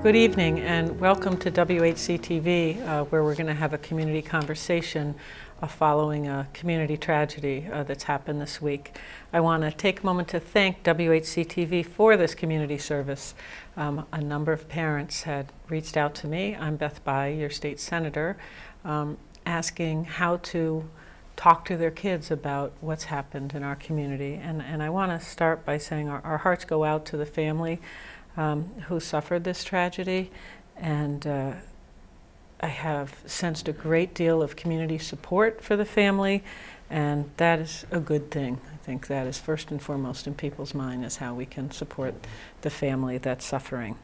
Good evening and welcome to WHC-TV, where we're going to have a community conversation following a community tragedy that's happened this week. I want to take a moment to thank WHC-TV for this community service. A number of parents had reached out to me. I'm Beth, your state senator, asking how to talk to their kids about what's happened in our community. And I want to start by saying our hearts go out to the family who suffered this tragedy, and I have sensed a great deal of community support for the family, and that is a good thing. I think that is first and foremost in people's mind, is how we can support the family that's suffering.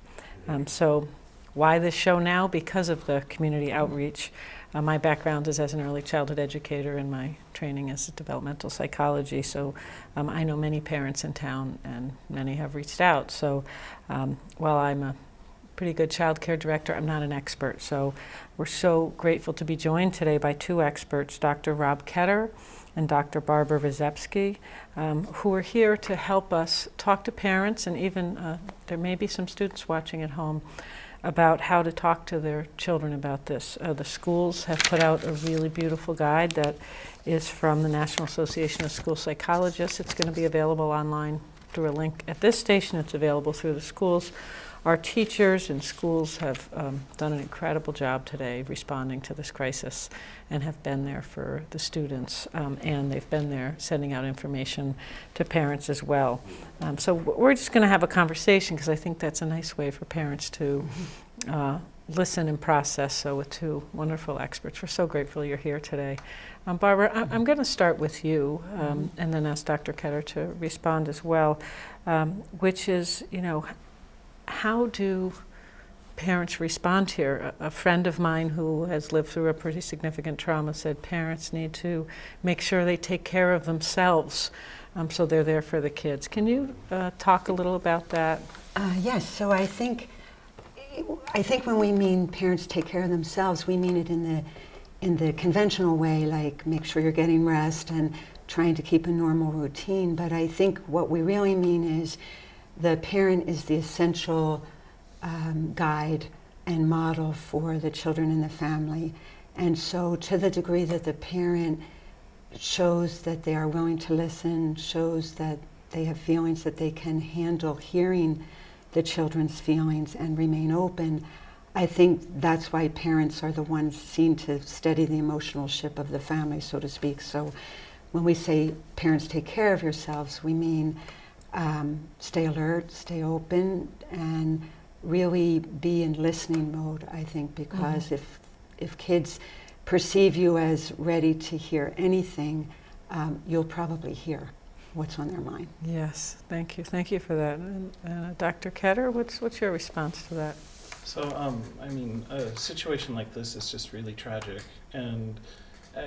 So why this show now? Because of the community outreach. My background is as an early childhood educator, and my training is developmental psychology, so I know many parents in town, and many have reached out. So while I'm a pretty good child care director, I'm not an expert. So we're so grateful to be joined today by two experts, Dr. Rob Keder and Dr. Barbara Rzepski, who are here to help us talk to parents, and even there may be some students watching at home, about how to talk to their children about this. The schools have put out a really beautiful guide that is from the National Association of School Psychologists. It's going to be available online through a link at this station. It's available through the schools. Our teachers in schools have done an incredible job today responding to this crisis, and have been there for the students, and they've been there sending out information to parents as well. So we're just going to have a conversation, because I think that's a nice way for parents to listen and process. So with two wonderful experts, we're so grateful you're here today. Barbara, I'm going to start with you, and then ask Dr. Keder to respond as well, which is, how do parents respond here? A friend of mine who has lived through a pretty significant trauma said parents need to make sure they take care of themselves, so they're there for the kids. Can you talk a little about that? Yes. So I think when we mean parents take care of themselves, we mean it in the conventional way, like make sure you're getting rest and trying to keep a normal routine. But I think what we really mean is the parent is the essential guide and model for the children in the family. And so to the degree that the parent shows that they are willing to listen, shows that they have feelings that they can handle hearing the children's feelings and remain open, I think that's why parents are the ones seen to steady the emotional ship of the family, so to speak. So when we say parents take care of yourselves, we mean stay alert, stay open, and really be in listening mode, I think, because if kids perceive you as ready to hear anything, you'll probably hear what's on their mind. Yes, thank you. Thank you for that. And Dr. Keder, what's your response to that? So, a situation like this is just really tragic, and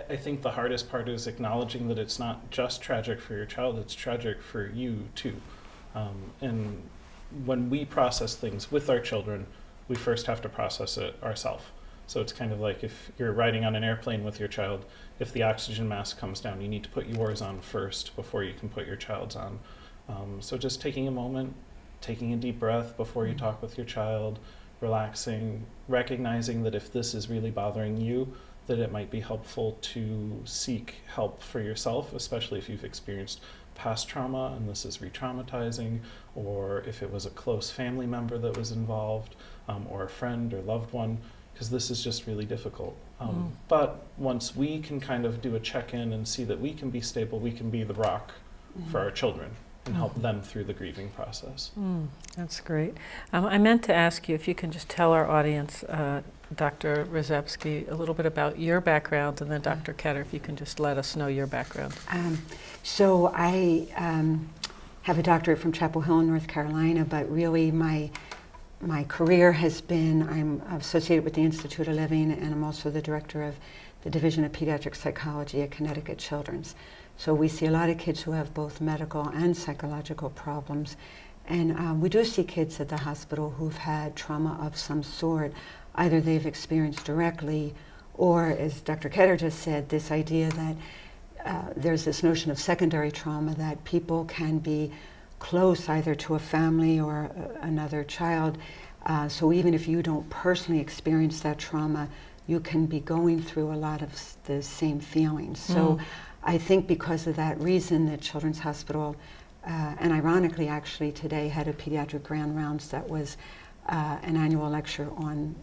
I think the hardest part is acknowledging that it's not just tragic for your child, it's tragic for you too. And when we process things with our children, we first have to process it ourselves. So it's kind of like if you're riding on an airplane with your child, if the oxygen mask comes down, you need to put yours on first before you can put your child's on. So just taking a moment, taking a deep breath before you talk with your child, relaxing, recognizing that if this is really bothering you, that it might be helpful to seek help for yourself, especially if you've experienced past trauma and this is re-traumatizing, or if it was a close family member that was involved, or a friend or loved one, because this is just really difficult. But once we can kind of do a check-in and see that we can be stable, we can be the rock for our children and help them through the grieving process. That's great. I meant to ask you if you can just tell our audience, Dr. Rzepski, a little bit about your background, and then Dr. Keder, if you can just let us know your background. So I have a doctorate from Chapel Hill in North Carolina, but really my career has been, I'm associated with the Institute of Living, and I'm also the director of the Division of Pediatric Psychology at Connecticut Children's. So we see a lot of kids who have both medical and psychological problems. And we do see kids at the hospital who've had trauma of some sort. Either they've experienced directly, or as Dr. Keder just said, this idea that there's this notion of secondary trauma, that people can be close either to a family or another child, So even if you don't personally experience that trauma, you can be going through a lot of the same feelings. So I think because of that reason, the Children's Hospital, and ironically actually today had a pediatric grand rounds that was an annual lecture on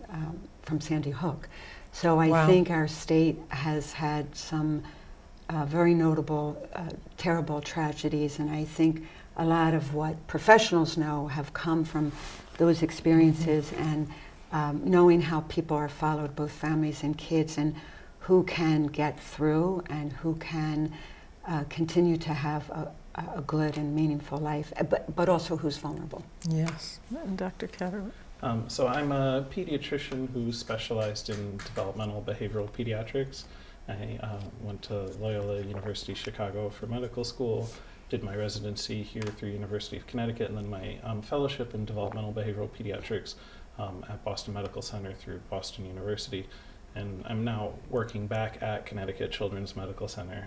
from Sandy Hook. So I think our state has had some very notable, terrible tragedies, and I think a lot of what professionals know have come from those experiences and knowing how people are followed, both families and kids, and who can get through and who can continue to have a good and meaningful life, but also who's vulnerable. Yes. And Dr. Keder? So I'm a pediatrician who specialized in developmental behavioral pediatrics. I went to Loyola University Chicago for medical school, did my residency here through University of Connecticut, and then my fellowship in developmental behavioral pediatrics at Boston Medical Center through Boston University. And I'm now working back at Connecticut Children's Medical Center.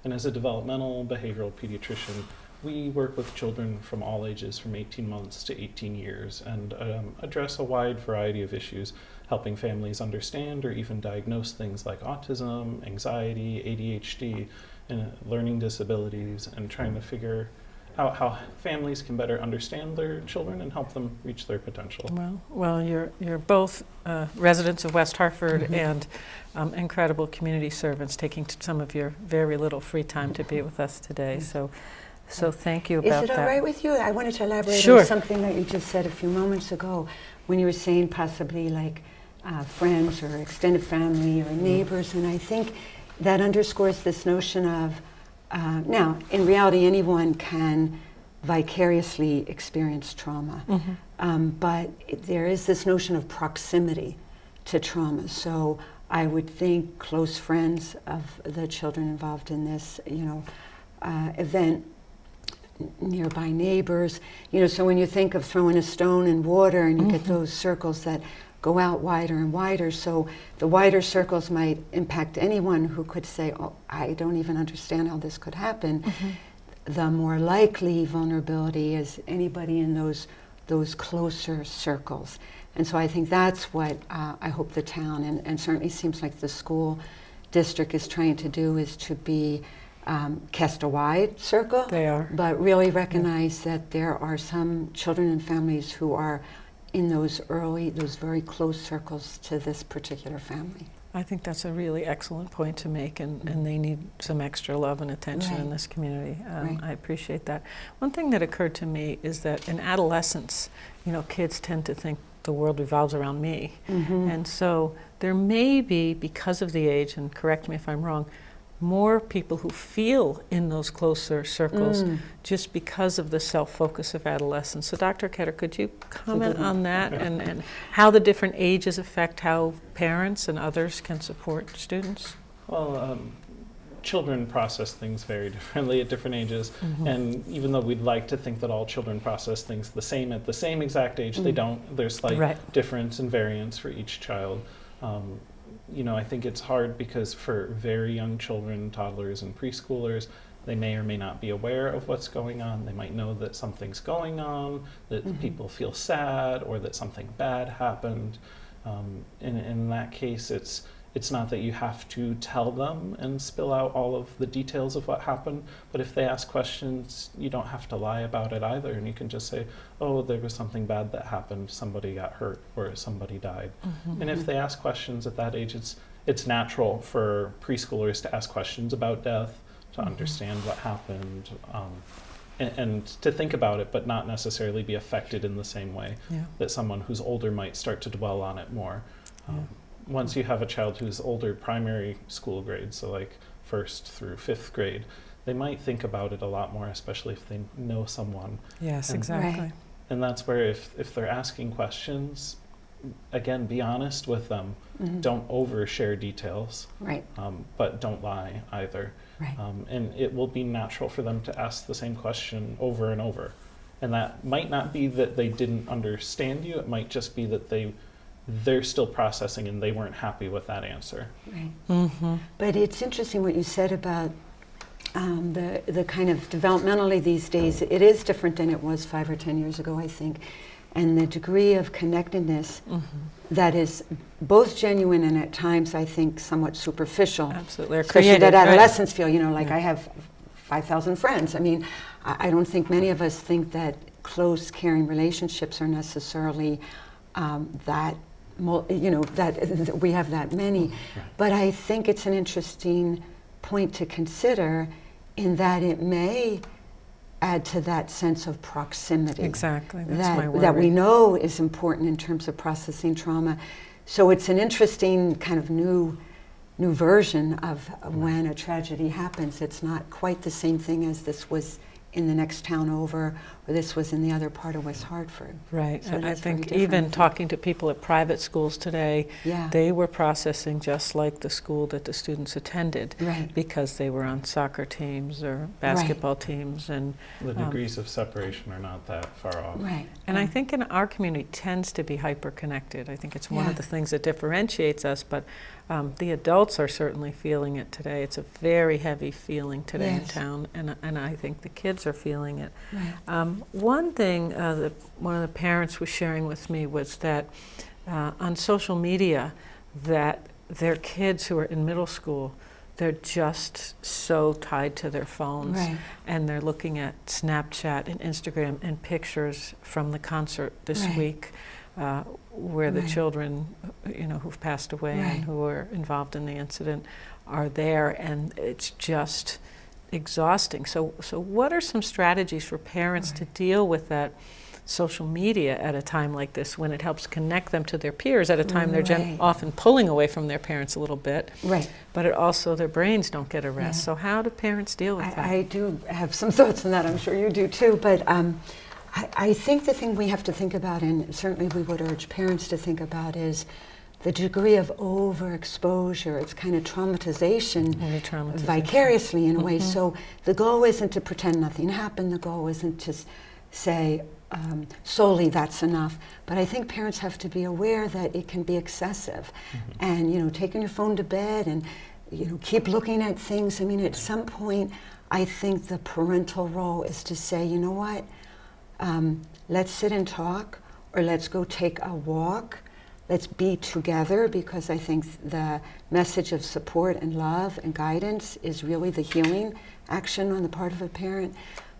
And as a developmental behavioral pediatrician, we work with children from all ages, from 18 months to 18 years, and address a wide variety of issues, helping families understand or even diagnose things like autism, anxiety, ADHD, and learning disabilities, and trying to figure out how families can better understand their children and help them reach their potential. Well, you're both residents of West Hartford and incredible community servants, taking some of your very little free time to be with us today. So thank you about that. Is it all right with you? I wanted to elaborate Sure. on something that you just said a few moments ago when you were saying possibly like friends or extended family or neighbors, and I think that underscores this notion of, now, in reality, anyone can vicariously experience trauma, but there is this notion of proximity to trauma. So I would think close friends of the children involved in this, event, nearby neighbors, so when you think of throwing a stone in water and you get those circles that go out wider and wider, so the wider circles might impact anyone who could say, oh, I don't even understand how this could happen. The more likely vulnerability is anybody in those closer circles. And so I think that's what I hope the town, and certainly seems like the school district is trying to do, is to be cast a wide circle. They are. But really recognize that there are some children and families who are in those very close circles to this particular family. I think that's a really excellent point to make, and they need some extra love and attention in this community. I appreciate that. One thing that occurred to me is that in adolescence, kids tend to think the world revolves around me. And so there may be, because of the age, and correct me if I'm wrong, more people who feel in those closer circles just because of the self-focus of adolescence. So Dr. Keder, could you comment on that and how the different ages affect how parents and others can support students? Well, children process things very differently at different ages, and even though we'd like to think that all children process things the same at the same exact age, they don't. There's slight difference and variance for each child. I think it's hard because for very young children, toddlers and preschoolers, they may or may not be aware of what's going on. They might know that something's going on, that people feel sad, or that something bad happened. In that case, it's not that you have to tell them and spill out all of the details of what happened, but if they ask questions, you don't have to lie about it either, and you can just say, oh, there was something bad that happened, somebody got hurt, or somebody died. And if they ask questions at that age, it's natural for preschoolers to ask questions about death, to understand what happened, and to think about it, but not necessarily be affected in the same way that someone who's older might start to dwell on it more. Once you have a child who's older, primary school grades, so like 1st through 5th grade, they might think about it a lot more, especially if they know someone. Yes, and, exactly. And that's where if they're asking questions, again, be honest with them. Don't overshare details, but don't lie either. And it will be natural for them to ask the same question over and over. And that might not be that they didn't understand you, it might just be that they're still processing and they weren't happy with that answer. But it's interesting what you said about the kind of developmentally these days. It is different than it was 5 or 10 years ago, I think. and the degree of connectedness that is both genuine and at times, I think, somewhat superficial. Absolutely. Or Especially created, that right. adolescents feel, like I have 5,000 friends. I mean, I don't think many of us think that close, caring relationships are necessarily that we have that many. But I think it's an interesting point to consider in that it may add to that sense of proximity. Exactly, that's my worry. That we know is important in terms of processing trauma. So it's an interesting kind of new version of when a tragedy happens. It's not quite the same thing as this was in the next town over, or this was in the other part of West Hartford. Right. So I that's think very even different. talking to people at private schools today, Yeah. they were processing just like the school that the students attended, Right. because they were on soccer teams or basketball teams, and The degrees of separation are not that far off. Right. and I think in our community tends to be hyper-connected. I think it's one Yeah. of the things that differentiates us, but the adults are certainly feeling it today. It's a very heavy feeling today in Yes. town, and I think the kids are feeling it. Right. One thing that one of the parents was sharing with me was that on social media, that their kids who are in middle school, they're just so tied to their phones, Right. and they're looking at Snapchat and Instagram and pictures from the concert this Right. week, where the Right. children, who've passed away Right. and who were involved in the incident are there, and it's just exhausting. So what are some strategies for parents to deal with that social media at a time like this, when it helps connect them to their peers at a time they're Right. often pulling away from their parents a little bit, Right. but it also their brains don't get a rest. Yeah. So how do parents deal with that? I do have some thoughts on that. I'm sure you do too. But I think the thing we have to think about, and certainly we would urge parents to think about, is the degree of overexposure. It's kind of traumatization Re-traumatization. vicariously in a way. So the goal isn't to pretend nothing happened. The goal isn't to say solely that's enough. But I think parents have to be aware that it can be excessive. And, taking your phone to bed and, keep looking at things. I mean, at some point, I think the parental role is to say, you know what, let's sit and talk, or let's go take a walk. Let's be together, because I think the message of support and love and guidance is really the healing action on the part of a parent.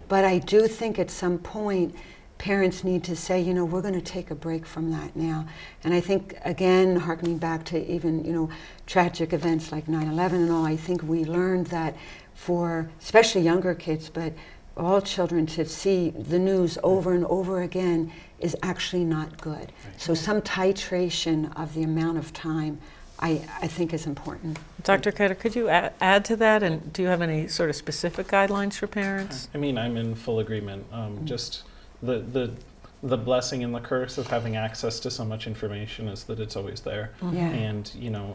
But I do think at some point, parents need to say, we're going to take a break from that now. And I think, again, harkening back to even, tragic events like 9/11 and all, I think we learned that for especially younger kids, but all children, to see the news over and over again is actually not good. So some titration of the amount of time I think is important. Dr. Keder, could you add to that, and do you have any sort of specific guidelines for parents? I mean, I'm in full agreement. Just the blessing and the curse of having access to so much information is that it's always there. Yeah. And,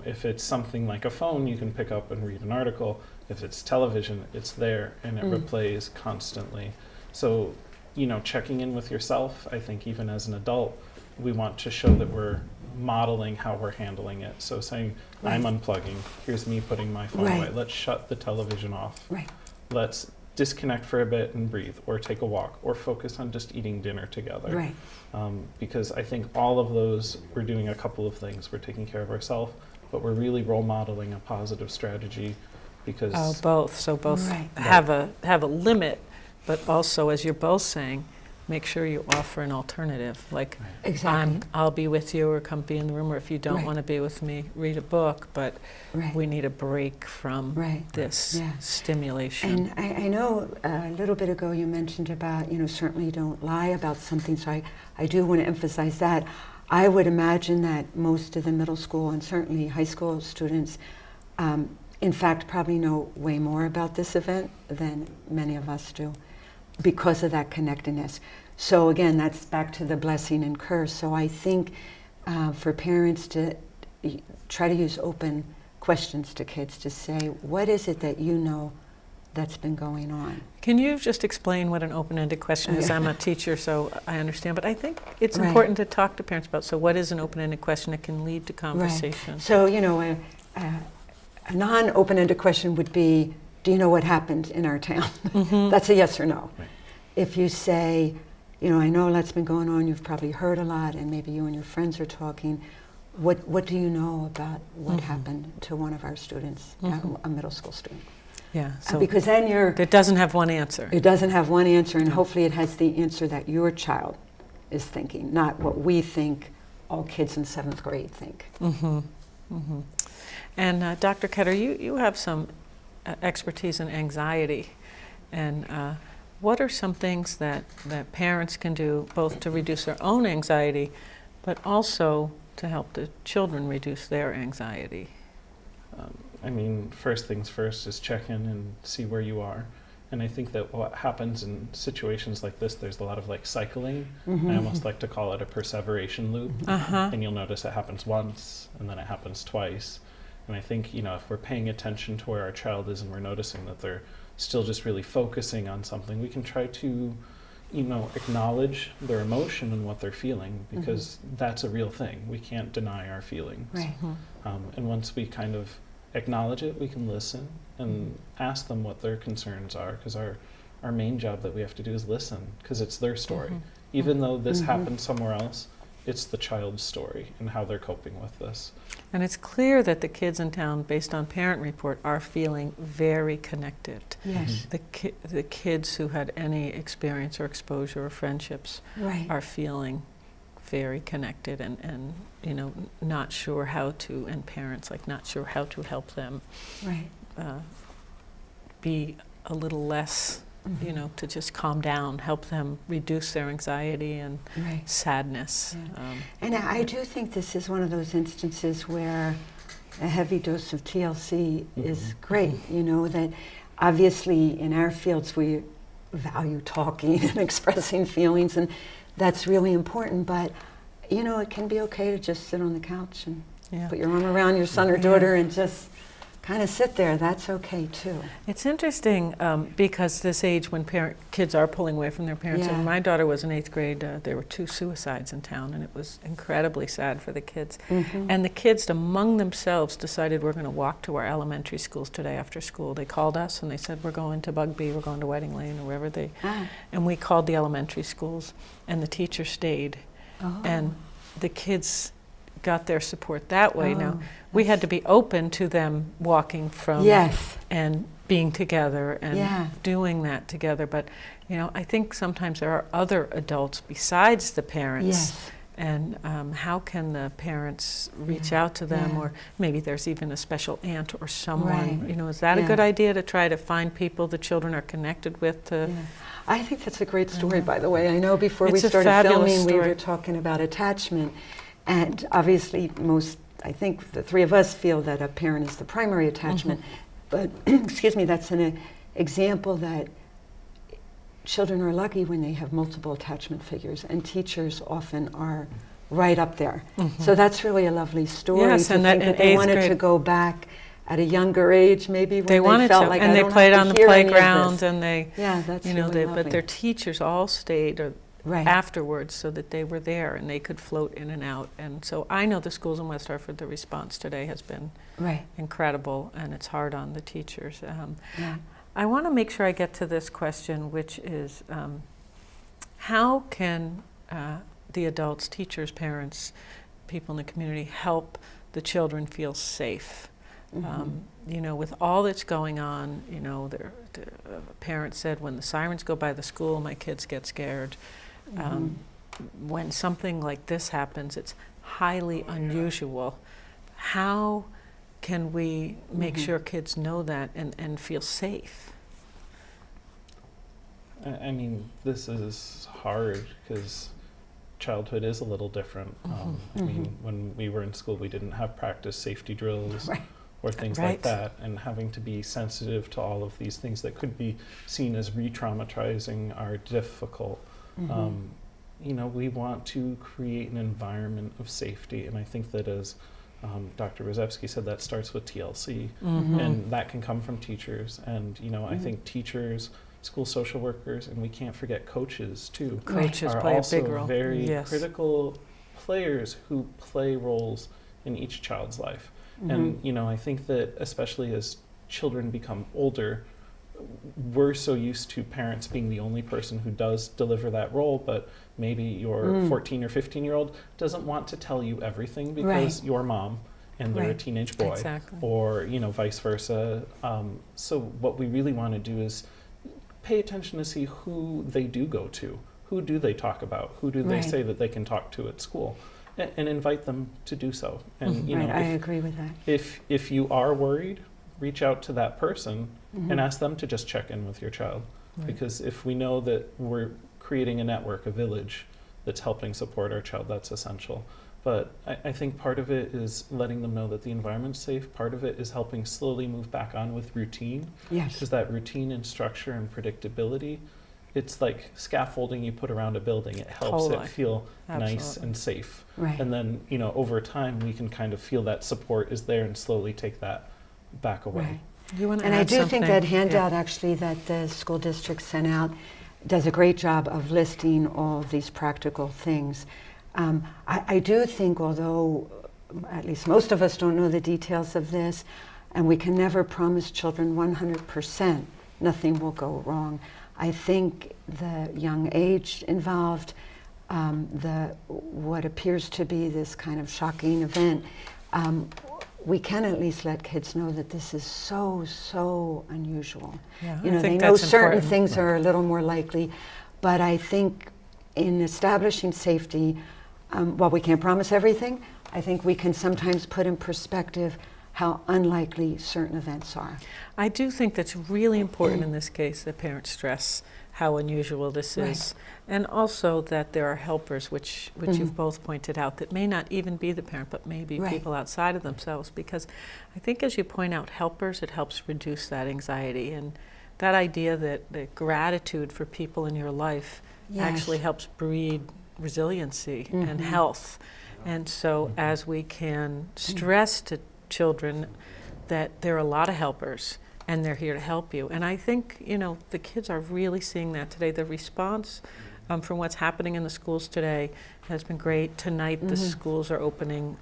if it's something like a phone, you can pick up and read an article. If it's television, it's there and it replays constantly. So, checking in with yourself, I think even as an adult, we want to show that we're modeling how we're handling it. So saying, I'm unplugging, here's me putting my phone away. Let's shut the television off. Right. Let's disconnect for a bit and breathe, or take a walk, or focus on just eating dinner together. Right. Because I think all of those, we're doing a couple of things. We're taking care of ourselves, but we're really role modeling a positive strategy, because Oh, both. So both Right. have a limit, but also, as you're both saying, make sure you offer an alternative. Like, Exactly. I'll be with you, or come be in the room, or if you don't Right. want to be with me, read a book, but Right. we need a break from Right. this Yeah. stimulation. And I know a little bit ago you mentioned about, certainly don't lie about something, so I do want to emphasize that. I would imagine that most of the middle school and certainly high school students, in fact, probably know way more about this event than many of us do, because of that connectedness. So again, that's back to the blessing and curse. So I think for parents to try to use open questions to kids to say, what is it that that's been going on? Can you just explain what an open-ended question is? Yeah. I'm a teacher, so I understand, but I think it's Right. important to talk to parents about, so what is an open-ended question that can lead to conversation? Right. So, a non-open-ended question would be, do you know what happened in our town? That's a yes or no. Right. If you say, I know a lot's been going on, you've probably heard a lot, and maybe you and your friends are talking. What do you know about what happened to one of our students, a middle school student? Yeah, so because then it doesn't have one answer. It doesn't have one answer, and hopefully it has the answer that your child is thinking, not what we think all kids in 7th grade think. And Dr. Keder, you have some expertise in anxiety, and what are some things that parents can do both to reduce their own anxiety, but also to help the children reduce their anxiety? First things first is check in and see where you are. And I think that what happens in situations like this, there's a lot of cycling. I almost like to call it a perseveration loop. And you'll notice it happens once, and then it happens twice. And I think, if we're paying attention to where our child is and we're noticing that they're still just really focusing on something, we can try to, acknowledge their emotion and what they're feeling, because that's a real thing. We can't deny our feelings. Right. And once we kind of acknowledge it, we can listen and ask them what their concerns are, because our main job that we have to do is listen, because it's their story. Even though this happened somewhere else, it's the child's story and how they're coping with this. And it's clear that the kids in town, based on parent report, are feeling very connected. Yes. The kids who had any experience or exposure or friendships are feeling very connected and not sure how to, and parents not sure how to help them be a little less, to just calm down, help them reduce their anxiety and sadness. And I do think this is one of those instances where a heavy dose of TLC is great, that obviously in our fields we value talking and expressing feelings, and that's really important, but it can be okay to just sit on the couch and put your arm around your son or daughter and just kind of sit there. That's okay too. It's interesting because this age when kids are pulling away from their parents, and when my daughter was in 8th grade, there were 2 suicides in town, and it was incredibly sad for the kids. And the kids among themselves decided we're going to walk to our elementary schools today after school. They called us and they said, we're going to Bugby, we're going to Wedding Lane, or wherever and we called the elementary schools, and the teacher stayed. And the kids got their support that way. Now, we had to be open to them walking from and being together and doing that together. But, I think sometimes there are other adults besides the parents. And how can the parents reach out to them? Or maybe there's even a special aunt or someone. Is that a good idea to try to find people the children are connected with? I think that's a great story, by the way. I know before we It's a started fabulous filming, story. we were talking about attachment. And obviously I think the 3 of us feel that a parent is the primary attachment. But, excuse me, that's an example that children are lucky when they have multiple attachment figures, and teachers often are right up there. So that's really a lovely story to and think that they wanted to go back at a younger age, maybe when they felt like and I they don't played have on to the hear any of playground, this. and they, that's really lovely. but their teachers all stayed afterwards so that they were there and they could float in and out. And so I know the schools in West Hartford, the response today has been incredible, and it's hard on the teachers. I want to make sure I get to this question, which is how can the adults, teachers, parents, people in the community help the children feel safe? With all that's going on, the parents said, when the sirens go by the school, my kids get scared. When something like this happens, it's highly unusual. How can we make sure kids know that and feel safe? This is hard because childhood is a little different. When we were in school, we didn't have practice safety drills or things like that, and having to be sensitive to all of these things that could be seen as re-traumatizing are difficult. We want to create an environment of safety, and I think that as Dr. Rzepski said, that starts with TLC, and that can come from teachers, and I think teachers, school social workers, and we can't forget coaches too. Coaches are play also a big role. very critical players who play roles in each child's life. And I think that especially as children become older, we're so used to parents being the only person who does deliver that role, but maybe your 14 or 15-year-old doesn't want to tell you everything because you're mom and they're a teenage boy, or vice versa. So what we really want to do is pay attention to see who they do go to, who do they talk about, who do they say that they can talk to at school, and invite them to do to. And I agree with that. If you are worried, reach out to that person and ask them to just check in with your child. Because if we know that we're creating a network, a village that's helping support our child, that's essential. But I think part of it is letting them know that the environment's safe. Part of it is helping slowly move back on with routine. Yes. Because that routine and structure and predictability, it's like scaffolding you put around a building. It helps it feel nice and safe. Right. And then, over time, we can kind of feel that support is there and slowly take that back away. Right. You want to And add I do something? think that handout actually that the school district sent out does a great job of listing all of these practical things. I do think, although at least most of us don't know the details of this, and we can never promise children 100% nothing will go wrong, I think the young age involved, what appears to be this kind of shocking event, we can at least let kids know that this is so unusual. Yeah, They know certain things are a little more likely, but I think in establishing safety, while we can't promise everything, I think we can sometimes put in perspective how unlikely certain events are. I do think that's really important in this case that parents stress how unusual this is, and also that there are helpers, which you've both pointed out, that may not even be the parent, but maybe people outside of themselves. Because I think, as you point out, helpers, it helps reduce that anxiety, and that idea that the gratitude for people in your life actually helps breed resiliency and health. And so as we can stress to children that there are a lot of helpers and they're here to help you. And I think, the kids are really seeing that today. The response from what's happening in the schools today has been great. Tonight the schools are opening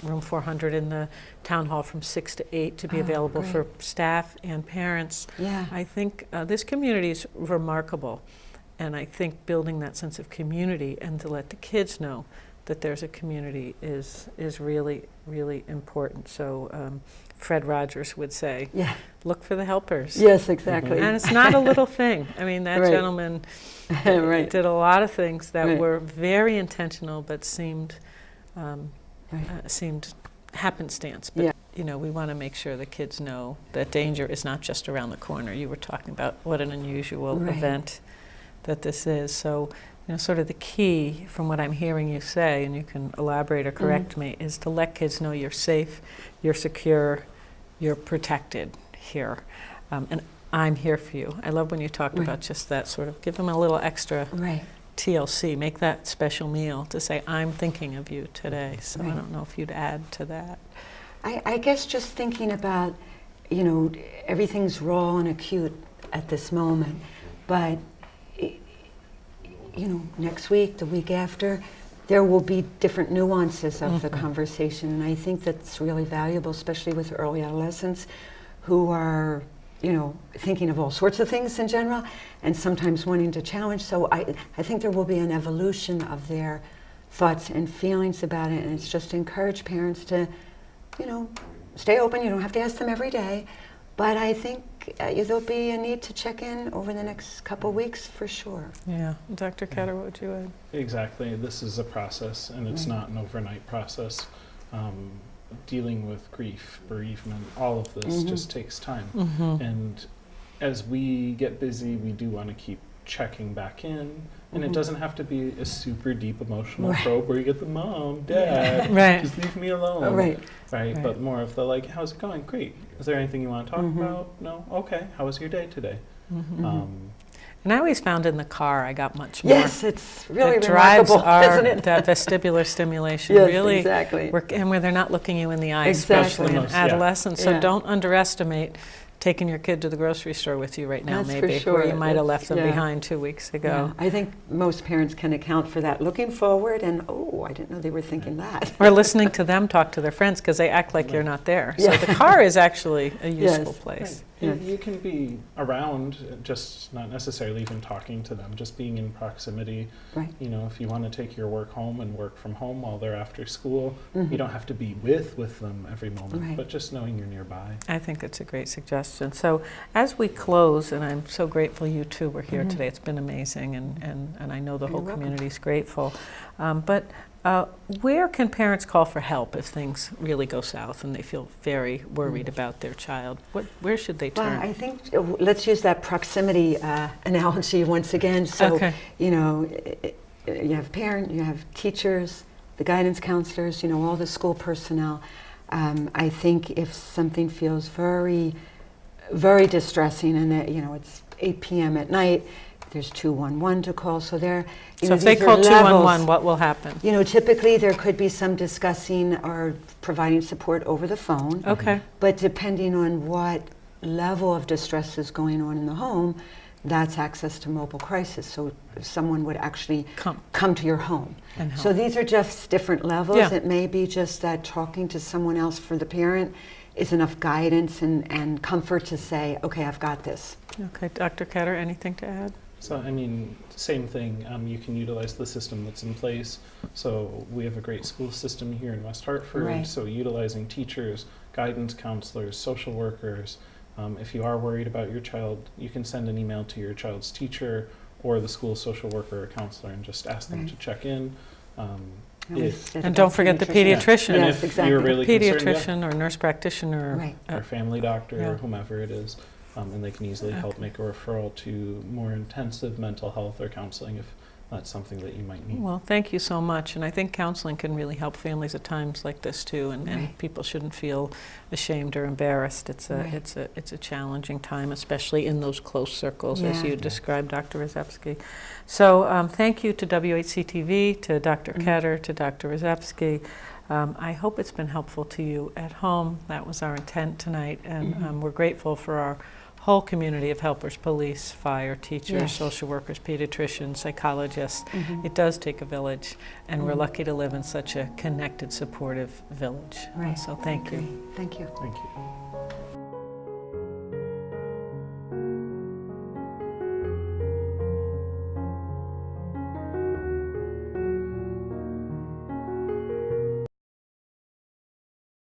room 400 in the town hall from 6 to 8 to be available for staff and parents. Yeah. I think this community is remarkable. And I think building that sense of community and to let the kids know that there's a community is really, really important. So Fred Rogers would say, look for the helpers. Yes, exactly. And it's not a little thing. I mean, that gentleman did a lot of things that were very intentional, but seemed happenstance. But we want to make sure the kids know that danger is not just around the corner. You were talking about what an unusual event that this is. So, sort of the key from what I'm hearing you say, and you can elaborate or correct me, is to let kids know you're safe, you're secure, you're protected here. And I'm here for you. I love when you talked about just that, sort of give them a little extra TLC, make that special meal to say, I'm thinking of you today. So I don't know if you'd add to that. I guess just thinking about, everything's raw and acute at this moment, but next week, the week after, there will be different nuances of the conversation, and I think that's really valuable, especially with early adolescents who are, thinking of all sorts of things in general, and sometimes wanting to challenge. So I think there will be an evolution of their thoughts and feelings about it, and it's just to encourage parents to, stay open. You don't have to ask them every day, but I think there'll be a need to check in over the next couple weeks for sure. Yeah. Dr. Keder, what would you add? Exactly. This is a process, and it's not an overnight process. Dealing with grief, bereavement, all of this just takes time. And as we get busy, we do want to keep checking back in. And it doesn't have to be a super deep emotional probe where you get the mom, dad, just leave me alone. Right. But more of the how's it going? Great. Is there anything you want to talk about? No? Okay. How was your day today? And I always found in the car I got much more. Yes, it's really it drives remarkable, isn't it? that vestibular stimulation. Yes, really, exactly. And where they're not looking you in the eye, Exactly. especially in adolescence. So don't underestimate taking your kid to the grocery store with you right now, That's for maybe, sure. where you might have left them Yeah. behind 2 weeks ago. Yeah, I think most parents can account for that. Looking forward and, oh, I didn't know they were thinking that. Or listening to them talk to their friends because they act like you're not there. So Yeah. the car is actually a useful Yes. place. Right. Yes. You can be around, just not necessarily even talking to them, just being in proximity. Right. You know, if you want to take your work home and work from home while they're after school, Mhm. you don't have to be with them every moment, Right. but just knowing you're nearby. I think it's a great suggestion. So as we close, and I'm so grateful you two were here Mhm. today, it's been amazing, and I know the You're whole welcome. community is grateful. But where can parents call for help if things really go south and they feel very worried about their child? Where should they Well, turn? I think let's use that proximity analogy once again. So, Okay. you know, you have parents, you have teachers, the guidance counselors, you know, all the school personnel. I think if something feels very, very distressing and that, you know, it's 8 p.m. at night, there's 211 to call. So there, you So know, if they these are call 211, levels. what will happen? You know, typically there could be some discussing or providing support over the phone. Okay. But depending on what level of distress is going on in the home, that's access to mobile crisis. So if someone would actually Come to your home. and So help. these are just different levels. Yeah. It may be just that talking to someone else for the parent is enough guidance and comfort to say, okay, I've got this. Okay, Dr. Keder, anything to add? So, I mean, same thing. You can utilize the system that's in place. So we have a great school system here in West Hartford. Right. So utilizing teachers, guidance counselors, social workers. If you are worried about your child, you can send an email to your child's teacher or the school social worker or counselor and just ask them Right. to check in. And don't forget the pediatrician. And Yes, if exactly. you're really concerned, Pediatrician or nurse practitioner. Right. or family doctor Yeah. or whomever it is, and they can easily help Okay. make a referral to more intensive mental health or counseling if that's something that you might need. Well, thank you so much. And I think counseling can really help families at times like this too. And Right. people shouldn't feel ashamed or embarrassed. It's a Right. it's a challenging time, especially in those close circles, as Yeah. you described, Dr. Rzepski. So thank you to WHCTV, to Dr. Keder, to Dr. Rzepski. I hope it's been helpful to you at home. That was our intent tonight, and we're grateful for our whole community of helpers: police, fire, teachers, Yes. social workers, pediatricians, psychologists. Mhm. It does take a village, and we're Mhm. lucky to live in such a connected, supportive village. Right. So thank you. Thank you. Thank you.